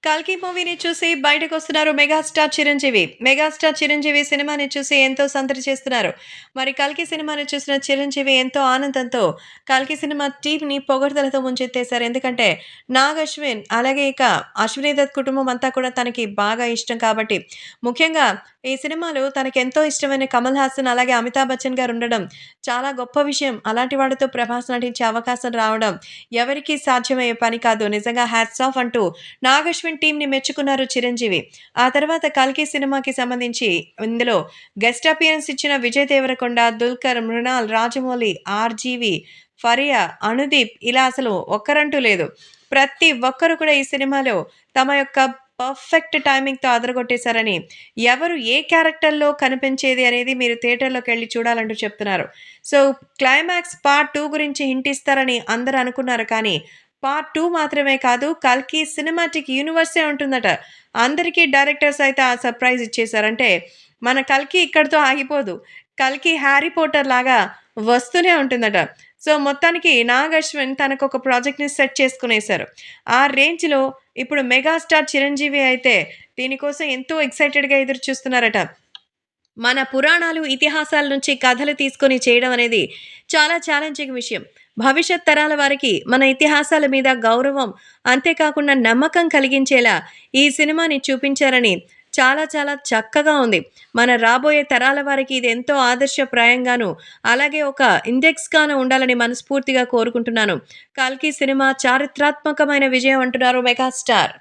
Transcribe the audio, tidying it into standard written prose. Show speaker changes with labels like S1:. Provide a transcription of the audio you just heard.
S1: కల్కి మూవీని చూసి బయటకొస్తున్నారు మెగాస్టార్ చిరంజీవి. మెగాస్టార్ చిరంజీవి సినిమాని చూసి ఎంతో సందడి చేస్తున్నారు. మరి 'కల్కి' సినిమాని చూసిన చిరంజీవి ఎంతో ఆనందంతో 'కల్కి' సినిమా టీమ్‌ని పొగడ్తలతో ముంచెత్తేశారు. ఎందుకంటే నాగ్ అశ్విన్ అలాగే ఇక అశ్విని దత్ కుటుంబం అంతా కూడా తనకి బాగా ఇష్టం కాబట్టి. ముఖ్యంగా ఈ సినిమాలో తనకెంతో ఇష్టమైన కమల్ హాసన్ అలాగే అమితాబ్ బచ్చన్ గారు ఉండడం చాలా గొప్ప విషయం. అలాంటి వాళ్ళతో ప్రభాస్ నటించే అవకాశం రావడం ఎవరికీ సాధ్యమయ్యే పని కాదు. నిజంగా హ్యాట్స్ ఆఫ్ అంటూ నాగ్ అశ్విన్ టీమ్‌ని మెచ్చుకున్నారు చిరంజీవి. ఆ తర్వాత 'కల్కి' సినిమాకి సంబంధించి ఇందులో గెస్ట్ అపియరెన్స్ ఇచ్చిన విజయ్ దేవరకొండ, దుల్కర్, మృణాల్, రాజమౌళి, ఆర్‌జీవి, ఫరియా, అనుదీప్ ఇలా అసలు ఒక్కరంటూ లేదు. ప్రతి ఒక్కరు కూడా ఈ సినిమాలో తమ యొక్క పర్ఫెక్ట్ టైమింగ్‌తో అదరగొట్టేశారని, ఎవరు ఏ క్యారెక్టర్‌లో కనిపించేది అనేది మీరు థియేటర్‌లోకెళ్ళి చూడాలంటూ చెప్తున్నారు. సో, క్లైమాక్స్ పార్ట్ 2 గురించి హింట్ ఇస్తారని అందరూ అనుకున్నారు కానీ, పార్ట్ 2 మాత్రమే కాదు 'కల్కి' సినిమాటిక్ యూనివర్సే ఉంటుందట. అందరికీ డైరెక్టర్స్ అయితే ఆ సర్ప్రైజ్ ఇచ్చేసారు. అంటే మన 'కల్కి' ఇక్కడితో ఆగిపోదు. 'కల్కి' 'హ్యారీ పాటర్' లాగా వస్తూనే ఉంటుందట. సో, మొత్తానికి నాగ్ అశ్విన్ తనకొక ప్రాజెక్ట్‌ని సెట్ చేసుకునేసారు. ఆ రేంజ్‌లో ఇప్పుడు మెగాస్టార్ చిరంజీవి అయితే దీనికోసం ఎంతో ఎక్సైటెడ్‌గా ఎదురు చూస్తున్నారట. మన పురాణాలు, ఇతిహాసాల నుంచి కథలు తీసుకొని చేయడం అనేది చాలా ఛాలెంజింగ్ విషయం. భవిష్యత్ తరాల వారికి మన ఇతిహాసాల మీద గౌరవం, అంతేకాకుండా నమ్మకం కలిగించేలా ఈ సినిమాని చూపించారని చాలా చక్కగా ఉంది. మన రాబోయే తరాల వారికి ఇది ఎంతో ఆదర్శప్రాయంగాను, అలాగే ఒక ఇండెక్స్‌గాను ఉండాలని మనస్ఫూర్తిగా కోరుకుంటున్నాను. 'కల్కి' సినిమా చారిత్రాత్మకమైన విజయం అంటున్నారు మెగాస్టార్.